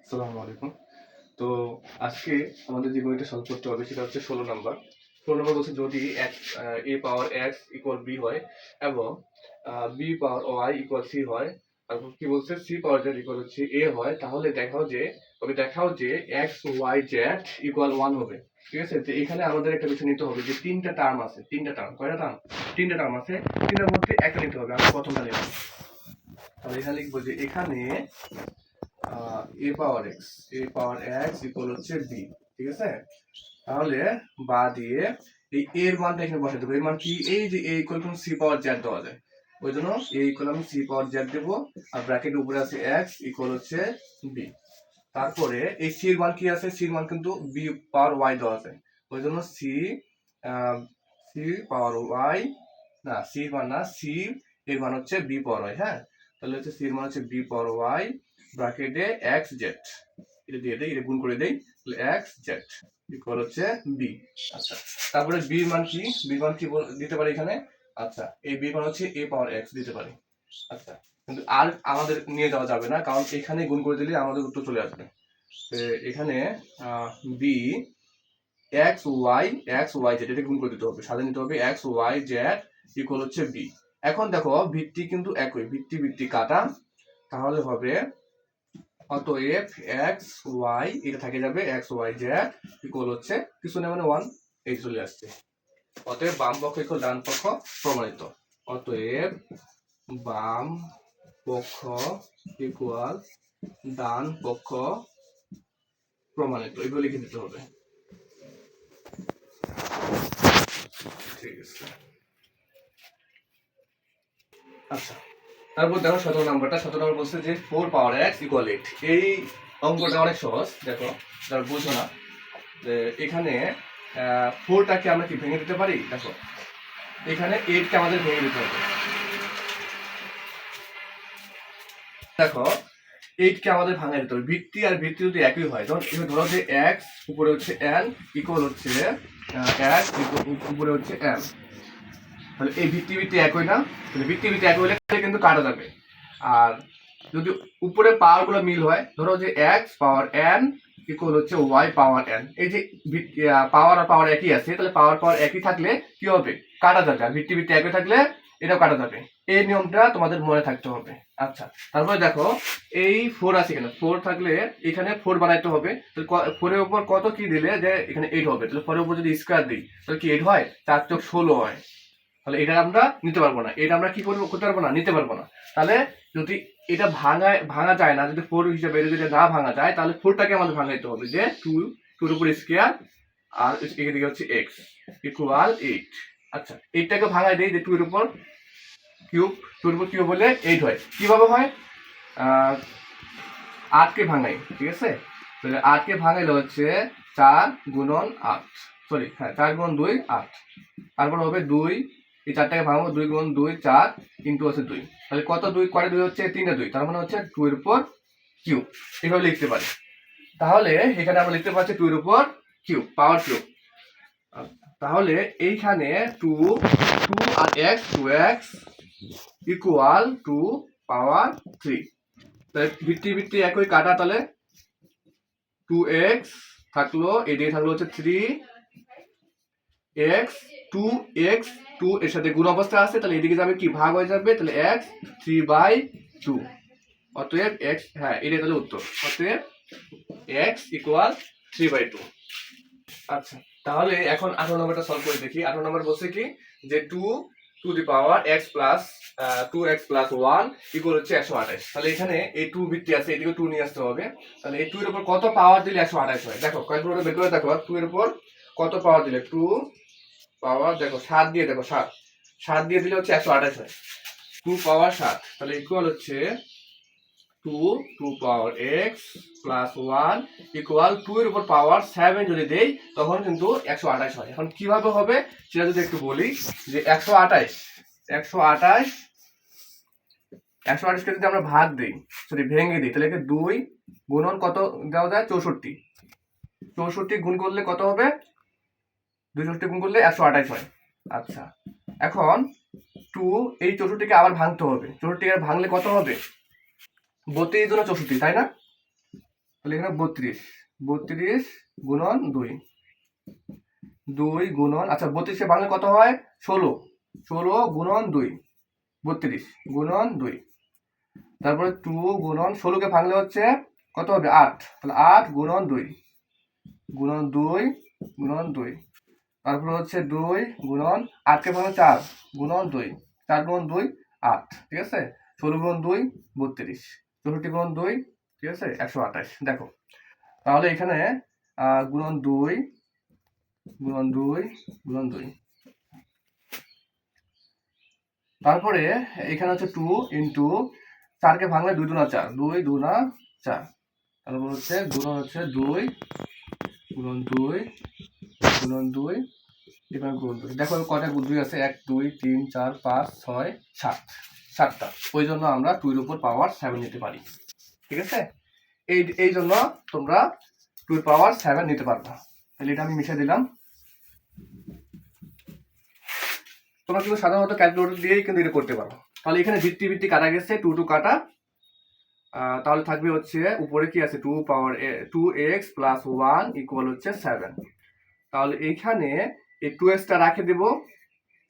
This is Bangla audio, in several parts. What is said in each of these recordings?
আসসালামু আলাইকুম। তো আজকে আমাদের যে গণিতটা সলভ করতে হবে সেটা হচ্ছে 16 নাম্বার। 16 নাম্বার বলছে যদি a power x equal b হয় এবং b পাওয়ার y ইকুয়াল c হয়, তারপর কি বলছে c পাওয়ার z ইকুয়াল হচ্ছে a হয়, তাহলে দেখাও যে x y z ইকুয়াল 1 হবে। ঠিক আছে? তো এখানে আমাদের একটা বিষয় নিতে হবে যে তিনটা টার্ম আছে, তিনটা টার্ম, কয়টা টার্ম? তিনটা টার্ম আছে, তিনটার মধ্যে একটা নিতে হবে। আমরা প্রথমটা নেব। তাহলে এখানে লিখবো যে এখানে a পাওয়ার x ইকুয়াল হচ্ছে b। ঠিক আছে? তাহলে বা দিয়ে এই এর মানটা এখানে বসাই দেবো। এর মান কি? এই যে a equal to c power z দেওয়া যায়, ওই জন্য a ইকুয়াল আমি c পাওয়ার z দেবো, আর ব্র্যাকেটের উপরে আছে x ইকুয়াল হচ্ছে b। তারপরে এই c এর মান কি আছে? c এর মান কিন্তু b পাওয়ার y দেওয়া আছে, ওই জন্য c পাওয়ার y, না c এর মান না, c এর মান হচ্ছে b পাওয়ার y। হ্যাঁ, তাহলে হচ্ছে c এর মান হচ্ছে b পাওয়ার y ব্র্যাকেটে x z, এটা দিয়ে দেই, এটা গুণ করে দেই, তাহলে x z ইকুয়াল হচ্ছে b। আচ্ছা, তারপরে b এর মান কি? b এর মান কি দিতে পারি এখানে? আচ্ছা, এই b এর মান হচ্ছে a পাওয়ার x দিতে পারি। আচ্ছা, কিন্তু আর আমাদের নিয়ে যাওয়া যাবে না, কারণ এখানে গুণ করে দিলে আমাদের উত্তর চলে আসবে। তো এখানে b x y z এটা গুণ করে দিতে হবে, সাথে নিতে হবে x y z ইকুয়াল হচ্ছে b। এখন দেখো ভিত্তি কিন্তু একই, ভিত্তি কাটা, তাহলে হবে অতএব এক্স ওয়াই, এটা থেকে যাবে এক্স ওয়াই জেড ইকুয়াল হচ্ছে কিছু না মানে 1, এই চলে আসছে। অতএব বাম পক্ষ ইকুয়াল ডান পক্ষ প্রমাণিত। অতএব বাম পক্ষ ইকুয়াল ডান পক্ষ প্রমাণিত, এগুলো লিখে দিতে হবে। ঠিক আছে। আচ্ছা, তারপর দেখো 17 নাম্বারটা। 17 নাম্বার বলছে যে 4 পাওয়ার x ইকুয়াল 8। এই অঙ্কটা অনেক সহজ। দেখো, যারা বুঝো না, যে এখানে 4টাকে আমরা কি ভেঙে দিতে পারি? দেখো, এখানে 8কে আমাদের ভেঙে দিতে হবে। দেখো, 8কে আমাদের ভাঙা দিতে হবে। ভিত্তি আর ভিত্তি যদি একই হয়, যেমন এখানে ধরো যে x উপরে হচ্ছে n ইকুয়াল হচ্ছে x উপরে হচ্ছে n, তাহলে এই ভিত্তি একই না? তাহলে ভিত্তি একই হলে কিন্তু কাটা যাবে। আর যদি উপরে পাওয়ার গুলো মিল হয়, ধরো যে x পাওয়ার n ইকুয়াল হচ্ছে y পাওয়ার n, এই যে পাওয়ার আর পাওয়ার একই আছে, তাহলে পাওয়ার একই থাকলে কি হবে? কাটা যাবে। আর ভিত্তি একই থাকলে এটাও কাটা যাবে। এই নিয়মটা তোমাদের মনে থাকতে হবে। আচ্ছা, তারপরে দেখো এই 4 আছে, এখানে 4 থাকলে এখানে 4 বানাইতে হবে। তাহলে 4 এর উপর কত কি দিলে যে এখানে 8 হবে? তাহলে 4 এর উপর যদি স্কয়ার দিই তাহলে কি 8 হয়? 4 × 16 হয়। তাহলে এটা আমরা নিতে পারবো না, এটা আমরা কি করতে পারবো না, নিতে পারবো না। তাহলে যদি এটা ভাঙা যায় না, যদি 4 হিসেবে যদি না ভাঙা যায়, তাহলে 4টাকে আমাদের ভাঙাইতে হবে যে 2 এর উপর স্কয়ার আর এদিকে হচ্ছে x ইকুয়াল 8। আচ্ছা, 8টাকে ভাঙাই দেই যে 2 এর উপর কিউব, 2 এর উপর কিউব হলে 8 হয়। কিভাবে হয়? 8কে ভাঙাই, ঠিক আছে? তাহলে 8কে ভাঙাইলে হচ্ছে 4 × 8, সরি হ্যাঁ 4 × 2 8, তারপর হবে 2, এই 4টাকে ভাঙবো, 2 × 2 4 ইন্টু হচ্ছে 2, তাহলে কত 2 করে 2 হচ্ছে 3 2, তার মানে হচ্ছে 2 এর উপর কিউব। এইভাবে লিখতে পারি। তাহলে এখানে আমরা লিখতে পারছি 2 এর উপর কিউব, পাওয়ার কিউব। তাহলে এইখানে 2 আর x 2x ইকুয়াল 2 পাওয়ার 3। তাহলে ভিত্তি একই কাটা, তাহলে 2x থাকলো, এদিকে থাকলো হচ্ছে 3x, 2x 2 এর সাথে গুণ অবস্থা আছে, তাহলে এদিকে যাবে কি, ভাগ হয়ে যাবে, তাহলে x 3/2। অতএব x, হ্যাঁ এটাই তাহলে উত্তর। অতএব x ইকুয়াল 3/2। আচ্ছা, তাহলে এখন 18 নম্বরটা সলভ করে দেখি। 18 নম্বর বলছে কি যে 2 two the power x plus 2x plus 1 equal হচ্ছে 128। তাহলে এখানে এই 2 ভিত্তি আছে, এদিকে 2 নিয়ে আসতে হবে। তাহলে এই 2 এর উপর কত পাওয়ার দিলে 128 হয়? দেখো ক্যালকুলেটর বের করে দেখো 2 এর উপর কত পাওয়ার দিলে, 2 পাওয়ার দেখো 7 দিয়ে দেখো, 7 দিয়ে দিলে হচ্ছে 128 হয়। 2 পাওয়ার 7, তাহলে ইকুয়াল হচ্ছে 2 পাওয়ার x প্লাস 1 ইকুয়াল 2 এর উপর পাওয়ার 7 যদি দেই তখন কিন্তু 128 হয়। এখন কিভাবে হবে সেটা যদি একটু বলি, যে 128 কে যদি আমরা ভাগ দিই, সরি ভেঙে দিই, তাহলে 2 গুণন কত দেওয়া যায়? 64। 64 গুণ করলে কত হবে? 264 গুণ করলে 128 হয়। আচ্ছা, এখন 2 এই 64কে আবার ভাঙতে হবে। 64কে ভাঙলে কত হবে? 32 × 64, তাই না? তাহলে এখানে 32, 32 গুণন 2, 2 গুণন, আচ্ছা 32 বাংলা কত হয় 16, 16 গুণন 2, 32 গুণন 2, তারপরে 2 গুণন 16কে ভাঙলে হচ্ছে কত হবে 8, তাহলে 8 গুণন 2 গুণন 2 গুণন 2, তারপরে হচ্ছে 2 গুণন 8কে ভাঙলে 4 গুণন 2, 4 গুণন 2 8, ঠিক আছে, 16 গুণন 2 32, 64 গুণন 2, ঠিক আছে 128। দেখো তাহলে এখানে গুণন 2 গুণন 2 গুণন 2, তারপরে এখানে হচ্ছে 2 ইন্টু 4কে ভাঙলে 2 দুনা 4, 2 দুনা 4, তারপর হচ্ছে গুণন হচ্ছে 2 গুণন 2 গুণন 2, এখানে গুণন 2। দেখো কয়টা 2 আছে, 1 2 3 4 5 6 7, 7টা। ওই জন্য আমরা 2 এর উপর পাওয়ার 7 নিতে পারি, ঠিক আছে। এই জন্য তোমরা 2 এর পাওয়ার 7 নিতে পারবে। তাহলে এটা আমি মিশিয়ে দিলাম। তোমরা কিন্তু সাধারণত ক্যালকুলেটর দিয়েই কিন্তু এটা করতে পারো। তাহলে এখানে ভিত্তি ভিত্তি কাটা গেছে, 2 2 কাটা, তাহলে থাকবে হচ্ছে উপরে কি আছে 2 পাওয়ার 2x প্লাস 1 ইকুয়াল হচ্ছে 7। তাহলে এইখানে এই 2xটা রেখে দেব,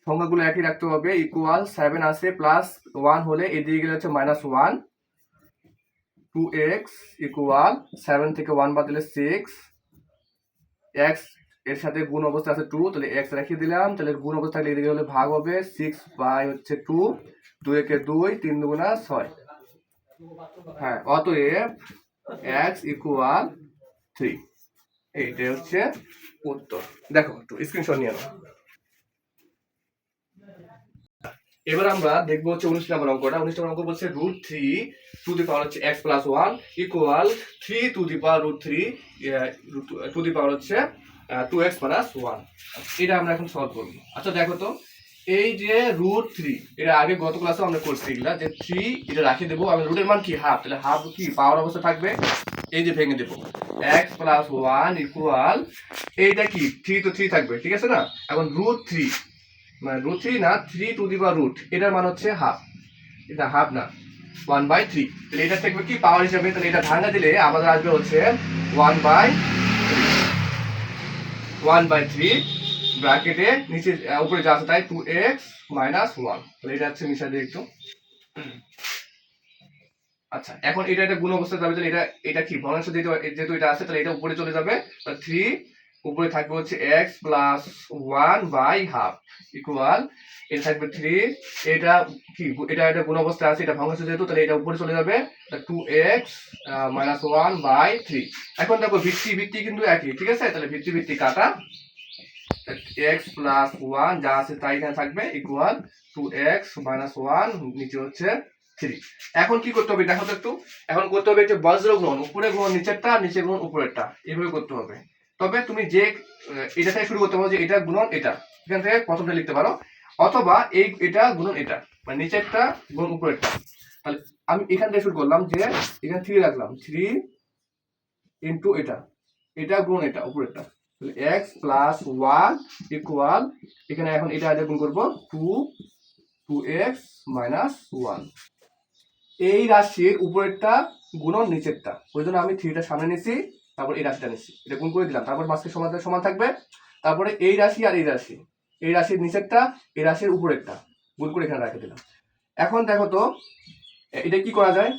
সংখ্যাগুলো একই রাখতে হবে, ইকুয়াল 7 আছে প্লাস 1 হলে এদিকে গেলে হচ্ছে -1, 2x ইকুয়াল 7 থেকে 1 বাদ দিলে 6, x এর সাথে গুণ অবস্থা আছে 2, তাহলে x রেখে দিলাম, তাহলে গুণ অবস্থা থাকলে এদিকে হলে ভাগ হবে 6 বাই হচ্ছে 2, 2 একে 2, 3 দুগুণা 6, হ্যাঁ, অতএব x ইকুয়াল 3। এইটাই হচ্ছে উত্তর। দেখো একটু স্ক্রিনশট নিয়ে নাও। এবার আমরা দেখবো হচ্ছে 19 নম্বর অঙ্কটা। 19 নম্বর অঙ্ক বলছে √3 টু দি পাওয়ার হচ্ছে x plus 1 equal 3 to the power √3 to the power হচ্ছে 2x প্লাস 1। এটা আমরা এখন সলভ করবো। আচ্ছা দেখো তো, এই যে √3, এটা আগে গত ক্লাসে আমরা করছি এগুলা, যে 3 এটা রাখি দেবো, আমি রুটের মান কি হাফ, তাহলে হাফ কি পাওয়ার অবস্থা থাকবে, এই যে ভেঙে দেবো x প্লাস 1 ইকুয়াল, এইটা কি 3 তো 3 থাকবে, ঠিক আছে না। এখন √3 মানে √3 না, 3 টু দি পাওয়ার রুট, এটার মান হচ্ছে হাফ, এটা হাফ না 1/3, তাহলে এটা থাকবে কি পাওয়ার হিসাবে, তাহলে এটা ভাঙা দিলে আমাদের আসবে হচ্ছে 1/3 ব্র্যাকেটে নিচে উপরে যা আছে তাই 2x মাইনাস 1, তাহলে এটা হচ্ছে মিশা দিয়ে একটু। আচ্ছা এখন এটা একটা গুণ অবস্থা যাবে, তাহলে এটা কি ভগ্নাংশ যেহেতু এটা আছে, তাহলে এটা উপরে চলে যাবে, তাহলে 3 উপরে থাকবে হচ্ছে x প্লাস 1/2 ইকুয়াল, এটা থাকবে 3, এটা কি এটা একটা গুণ অবস্থা আছে, এটা ভগ্নাংশ যেহেতু, তাহলে এটা উপরে চলে যাবে, 2x মাইনাস 1/3। এখন দেখো ভিত্তি কিন্তু একই, ঠিক আছে, তাহলে ভিত্তি কাটা, x প্লাস 1 যা আছে তাই এখানে থাকবে ইকুয়াল 2x মাইনাস 1 নিচে হচ্ছে 3। এখন কি করতে হবে দেখো তো একটু, এখন করতে হবে যে বজ্র গুণন, উপরে গুণন নিচেরটা, নিচে গুণন উপরেরটা, এইভাবে করতে হবে। তবে তুমি যে এটা থেকে শুরু করতে পারো, যে এটা গুণন এটা, এখান থেকে প্রথমটা লিখতে পারো, অথবা এটা গুণন এটা, মানে নিচেরটা গুণ উপরেরটা। তাহলে আমি এখান থেকে শুরু করলাম, যে এখানে 3 রাখলাম, 3 ইন্টু এটা গুণ এটা উপরেরটা, তাহলে x প্লাস 1 ইকুয়াল, এখানে এখন এটা গুণ করবো 2x মাইনাস 1। এই রাশির উপরেরটা গুণন নিচেরটা, ওই জন্য আমি 3টা সামনে নিছি, তারপর এই রাশিটা নিছি, এটা গুণ করে দিলাম, তারপর মাঝকে সমান থাকবে, তারপরে এই রাশি আর এই রাশির নিচেরটা, এই রাশির উপরেরটা গুণ করে এখানে রেখে দিলাম। এখন দেখো তো এটা কি করা যায়,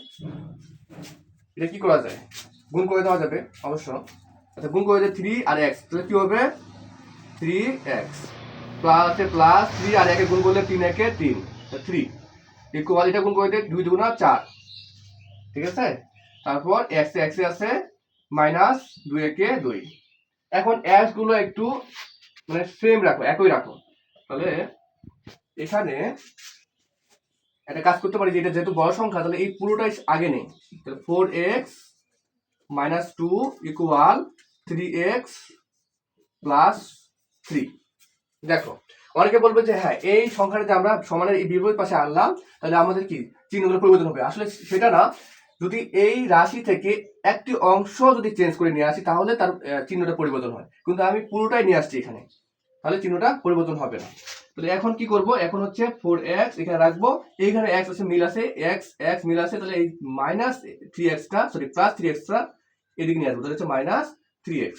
গুণ করে দেওয়া যাবে অবশ্য। আচ্ছা গুণ করে 3 আর x, তাহলে কি হবে 3x প্লাস 3 আর 1 গুণ করলে 3 একে 3, 3 ইকুয়াল, এটা গুণ করে 2 দুগুণা 4, ঠিক আছে। তারপর x এ আছে মাইনাস 2 একে 2। এখন x গুলো একটু মানে সেম রাখো, একই রাখো, তাহলে এখানে একটা কাজ করতে পারি, যে এটা যেহেতু বড় সংখ্যা, তাহলে এই পুরোটাই আগে নেই, তাহলে 4x minus 2 equal 3x plus 3। দেখো অনেকে বলবে যে হ্যাঁ এই সংখ্যাটাতে আমরা সমানের এই বিপরীত পাশে আনলাম, তাহলে আমাদের কি চিহ্নগুলো পরিবর্তন হবে, আসলে সেটা না। যদি এই রাশি থেকে একটি অংশ যদি চেঞ্জ করে নিয়ে আসি, তাহলে তার চিহ্নটা পরিবর্তন হয়, কিন্তু আমি পুরোটাই নিয়ে আসছি এখানে, তাহলে চিহ্নটা পরিবর্তন হবে না। তাহলে এখন কি করব, এখন হচ্ছে 4x এখানে রাখবো, এইখানে x আছে মিল আছে, x মিল আছে, তাহলে এই মাইনাস 3x টা সরি প্লাস 3x টা এদিকে নিয়ে আসবো, তাহলে হচ্ছে মাইনাস 3x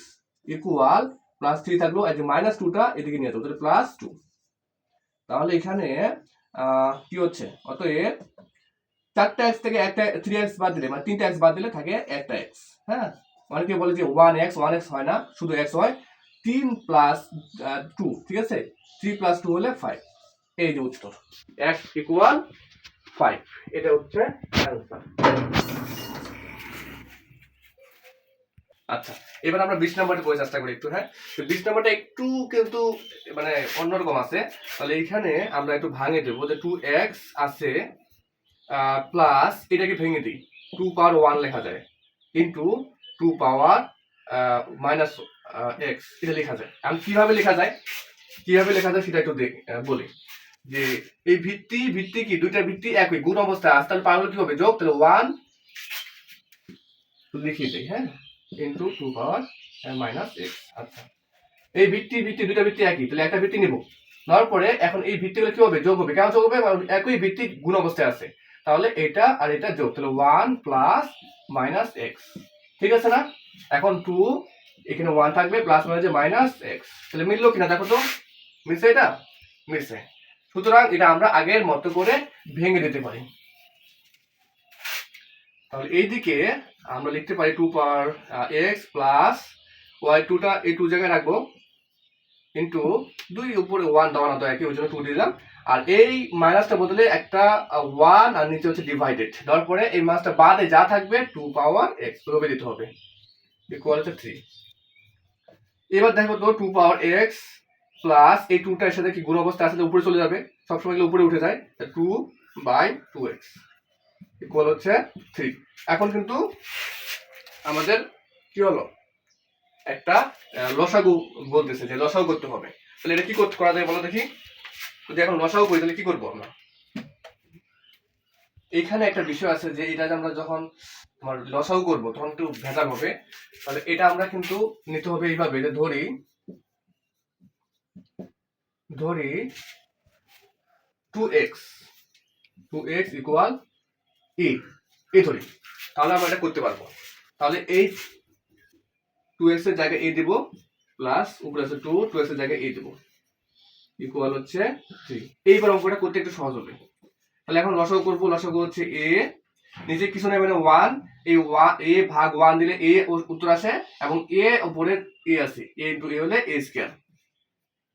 ইকুয়াল প্লাস 3 থাকলো, আর যে মাইনাস 2টা এদিকে নিয়ে আসবো, তাহলে প্লাস 2। তাহলে এখানে কি হচ্ছে, অতএব 4টা x থেকে একটা 3x বাদ দিলে, মানে 3টা x বাদ দিলে থাকে একটা x। হ্যাঁ, অনেকে বলে যে 1x হয় না, শুধু x হয়। 3 প্লাস 2, ঠিক আছে, 3 প্লাস 2 হলে 5। এই যে উত্তর, x ইকুয়াল 5, এটা হচ্ছে অ্যান্সার। আচ্ছা, এবার আমরা 20 নাম্বারটা করে চেষ্টা করি একটু। হ্যাঁ, তো 20 নাম্বারটা একটু কিন্তু মানে অন্যরকম আছে। তাহলে এখানে আমরা একটু ভাঙে দেবো, যে 2x আছে প্লাস এটাকে ভেঙে দিই, 2 পাওয়ার 1 লেখা যায় ইন্টু 2 পাওয়ার মাইনাস x, এটা লেখা যায়। এখন কিভাবে লেখা যায় সেটা একটু বলি। যে এই ভিত্তি কি, দুইটা ভিত্তি একই গুণ অবস্থায় আছে, তাহলে পাওয়ার কি হবে, যোগ, তাহলে 1 লিখিয়ে দিই। হ্যাঁ, ইন্টু 2 পাওয়ার মাইনাস x। আচ্ছা, এই ভিত্তি দুইটা ভিত্তি একই, তাহলে একটা ভিত্তি নিব, নেওয়ার পরে এখন এই ভিত্তিগুলো কি হবে, যোগ হবে। কেন যোগ হবে, একই ভিত্তি গুণ অবস্থায় আছে, তাহলে এটা আর এটা যোগ, তাহলে 1 প্লাস মাইনাস x, ঠিক আছে না? এখন 2, এখানে 1 থাকবে, প্লাস মানে যে মাইনাস x, তাহলে মিললো কিনা দেখো তো, মিলছে, এটা মিলছে। সুতরাং এটা আমরা আগের মতো করে ভেঙে দিতে পারি। তাহলে এইদিকে আমরা লিখতে পারি 2 পাওয়ার x প্লাস y, 2টা এই 2 জায়গায় রাখবো, ইন্টু 2 উপরে 1 দেওয়া না তো একই, ওই জন্য 2 দিলাম। আর এই মাইনাসটা বদলে একটা 1 আর নিচে হচ্ছে ডিভাইডেড, দেওয়ার পরে এই মাইনাসটা বাদে যা থাকবে 2 পাওয়ার x ওভাবে দিতে হবে, ইকুয়াল হচ্ছে 3। এবার দেখো তো 2 পাওয়ার x প্লাস এই 2টা এর সাথে কি গুণ অবস্থা আছে, উপরে চলে যাবে, সবসময় এগুলো উপরে উঠে যায়, 2/2x ইকুয়াল হচ্ছে 3। এখন কিন্তু আমাদের কি হলো, একটা লসাগু বলতেছে যে লসাগু করতে হবে। তাহলে এটা কি করা যায় বলো দেখি। যদি এখন লসাগু করি তাহলে কি করবো আমরা, এইখানে একটা বিষয় আছে যে এটা আমরা যখন তোমার লসাগু করবো তখন একটু ভেজাল হবে। তাহলে এটা আমরা কিন্তু নিতে হবে এইভাবে, যে ধরি 2x ইকুয়াল এ ধরি, তাহলে আমরা এটা করতে পারবো। তাহলে এই 2x এর জায়গায় a দেব, প্লাস উপরে আছে 2x এর জায়গায় a দেব, ইকুয়াল হচ্ছে 3। এইবার অঙ্কটা করতে একটু সহজ হবে। তাহলে এখন লসাগু করবো, লসাগু হচ্ছে a, নিচে কিছু নেই মানে 1, এই a ভাগ 1 দিলে a উত্তর আসে, এবং a উপরে a আছে, a ইন্টু a হলে a স্কয়ার।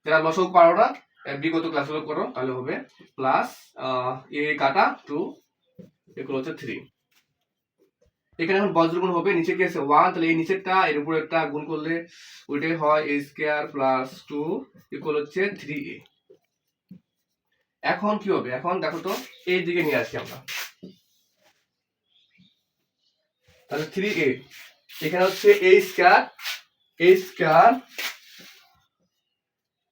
যারা লসাগু পারো না, বিগত ক্লাসগুলো করো, তাহলে হবে প্লাস a কাটা 2 ইকুয়াল হচ্ছে 3। এখানে এখন বজ্রগুণ হবে, নিচে কি আছে 1, তাহলে এই নিচেরটা এর উপরে একটা গুণ করলে ওইটাই হয় a স্কয়ার প্লাস 2 ইকুয়াল হচ্ছে 3a। এখন কি হবে, এখন দেখো তো এই দিকে নিয়ে আসি আমরা, তাহলে 3a, এখানে হচ্ছে a স্কয়ার,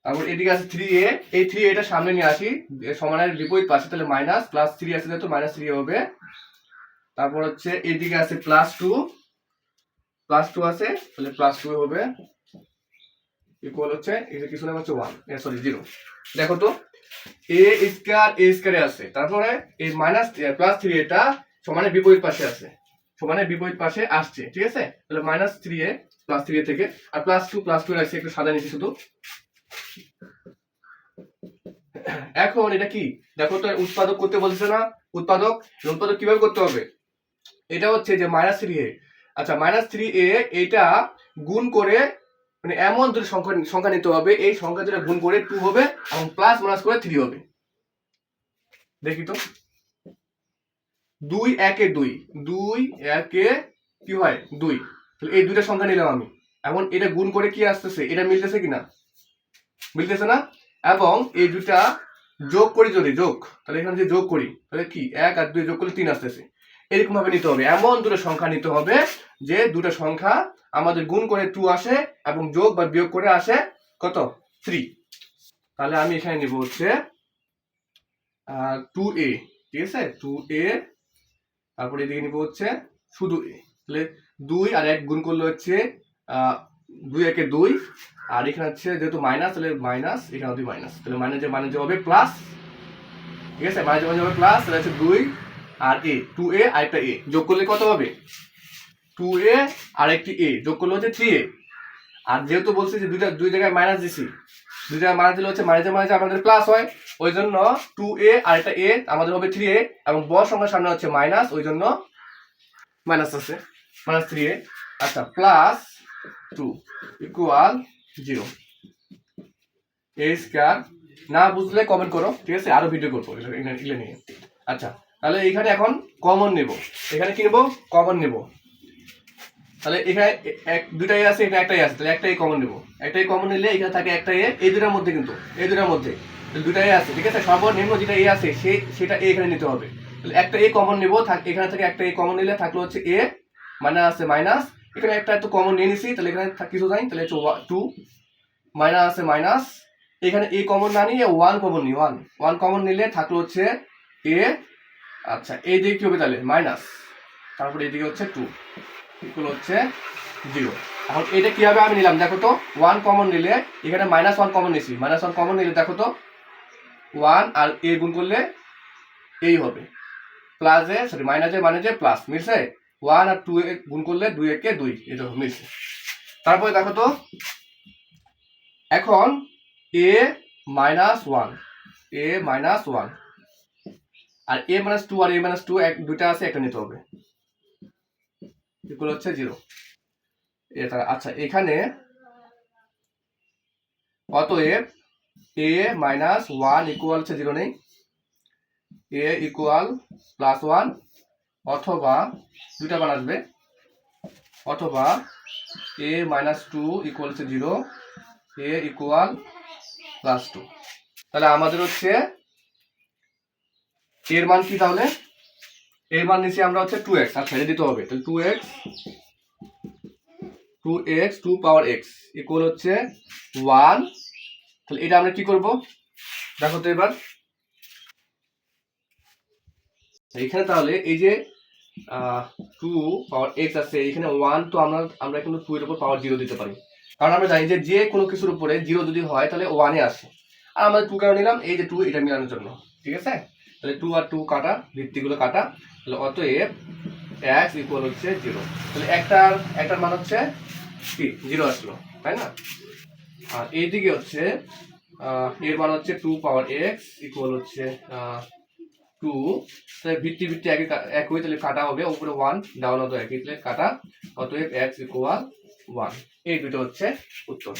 তারপর এদিকে আছে 3a, এই 3a এটা সামনে নিয়ে আসি, সমানের বিপরীত পাশে, তাহলে মাইনাস প্লাস 3 আছে যেহেতু মাইনাস 3 হবে। তারপর হচ্ছে এদিকে আছে প্লাস 2 আছে, তাহলে প্লাস 2 হবে, ইকুয়াল হচ্ছে এই যে কিছু না হচ্ছে 1 সরি 0। দেখো তো a স্কয়ারে আছে, তারপরে এই মাইনাস প্লাস 3 এটা সমানের বিপরীত পাশে আছে, সমানের বিপরীত পাশে আসছে, ঠিক আছে। তাহলে মাইনাস 3a প্লাস 3a থেকে, আর প্লাস 2 আছে, একটু সাদা নিচ্ছি শুধু। এখন এটা কি দেখো তো, উৎপাদক করতে বলছে না, উৎপাদক কিভাবে করতে হবে, এটা হচ্ছে যে মাইনাস 3a, আচ্ছা মাইনাস 3a এটা গুণ করে, মানে এমন দুটো সংখ্যা নিতে হবে, এই সংখ্যা দুটো গুণ করে 2 হবে, এবং প্লাস মাইনাস করে 3 হবে। দেখি তো, 2 1 এ কি হয় 2, তাহলে এই দুইটা সংখ্যা নিলাম আমি, এখন এটা গুণ করে কি আসতেছে, এটা মিলতেছে কিনা, মিলতেছে না, এবং এই দুটা যোগ করি, যদি যোগ, তাহলে এখানে যে যোগ করি তাহলে কি 1 আর 2 যোগ করলে 3 আসতেছে। এরকম ভাবে নিতে হবে, এমন দুটো সংখ্যা নিতে হবে যে দুটো সংখ্যা আমাদের গুণ করে 2 আসে, এবং যোগ বা বিয়োগ করে আসে কত 3। তাহলে আমি এখানে নিব হচ্ছে 2a, ঠিক আছে, 2a, তারপরে এদিকে নিব হচ্ছে শুধু a, তাহলে 2 আর 1 গুণ করলে হচ্ছে 2 1 2, আর এখানে হচ্ছে যেহেতু মাইনাস, তাহলে মাইনাস, এখানে 2 মাইনাস, তাহলে মাইনাস যে হবে প্লাস, ঠিক আছে, মাইনাস হবে প্লাস, তাহলে হচ্ছে 2 আর a, 2a আর একটা a যোগ করলে কত হবে 2a আর একটি a যোগ করলে হচ্ছে 3a। আর যেহেতু বলছি যে দুই জায়গায় মাইনাস দিছি, দুই জায়গায় মাইনাস দিলে হচ্ছে মাইনাসে মাইনাসে আমাদের প্লাস হয়, ওই জন্য 2a আর একটা a আমাদের হবে 3a, এবং বড় সংখ্যার সামনে হচ্ছে মাইনাস, ওই জন্য মাইনাস আছে, মাইনাস 3a। আচ্ছা, প্লাস 2 ইকুয়াল 0। a স্কয়ার না বুঝলে কমেন্ট করো, ঠিক আছে, আরো ভিডিও করবো এগুলো নিয়ে। আচ্ছা, তাহলে এখানে এখন কমন নেব, এখানে কি নেব, কমন নেব। তাহলে এখানে দুটাই আছে, এখানে একটাই আছে, তাহলে একটাই কমন নেব। একটাই কমন নিলে এখানে থাকে একটা এ, এই দুটার মধ্যে কিন্তু এই দুটার মধ্যে দুটাই আছে, ঠিক আছে, সর্বনিম্ন যেটা এ আছে সেটা এ এখানে নিতে হবে। তাহলে একটা এ কমন নেব, এখানে থেকে একটা এ কমন নিলে থাকলো হচ্ছে এ, মাইনাস আছে মাইনাস, এখানে একটা এত কমন নিয়ে নিছি, তাহলে এখানে কিছু নাই, তাহলে হচ্ছে 2, মাইনাস আছে মাইনাস, এখানে এ কমন না নিয়ে 1 কমন নিই, 1 কমন নিলে থাকলো হচ্ছে এ। আচ্ছা, এই দিকে কি হবে তাহলে মাইনাস, তারপরে এদিকে হচ্ছে 2 ইকুয়াল হচ্ছে 0। এখন এটা কিভাবে আমি নিলাম দেখো তো, 1 কমন নিলে এখানে -1 কমন নিছি, -1 কমন নিলে দেখো তো 1 আর a গুণ করলে এই হবে, প্লাস এ সরি মাইনাস এ মানে যে প্লাস, মিলছে, 1 আর 2 এ গুণ করলে 2 একে 2, এটা মিলছে। তারপরে দেখো তো এখন a -1 R a -2 R a -2 দুইটা আছে, একটা নিতে হবে, ইকুয়াল হচ্ছে 0। এটা আচ্ছা, এখানে অতএব a -1 ইকুয়াল হচ্ছে 0 নেই, a ইকুয়াল +1, অথবা দুইটা মান আসবে, অথবা a -2 ইকুয়াল হচ্ছে 0, a ইকুয়াল +2। তাহলে আমাদের হচ্ছে এর মান কি, তাহলে এর মান নিচে আমরা হচ্ছে 2x, আচ্ছা এটা দিতে হবে, তাহলে 2x 2 পাওয়ার x ইকুয়াল হচ্ছে 1। তাহলে এটা আমরা কি করব দেখো তো এবার, এখানে তাহলে এই যে 2 পাওয়ার x আছে, এখানে 1, তো আমরা কিন্তু 2 এর উপর পাওয়ার 0 দিতে পারি, কারণ আমরা জানি যে কোনো কিছুর উপরে 0 যদি হয় তাহলে 1 এ আসে। আর আমরা 2 কেন নিলাম, এই যে 2 এটা মেলানোর জন্য, ঠিক আছে। তাহলে 2 আর 2 কাটা, ভিত্তিগুলো কাটা, তাহলে অতএব x ইকুয়াল হচ্ছে 0। তাহলে একটার মান হচ্ছে কি 0 আসলো, তাই না। আর এইদিকে হচ্ছে এর মান হচ্ছে 2 পাওয়ার x ইকুয়াল হচ্ছে 2। তাহলে ভিত্তি একই, তাহলে কাটা হবে, উপরে 1 ডাউন হতো একই, তাহলে কাটা, অতএব x ইকুয়াল 1। এই দুটো হচ্ছে উত্তর।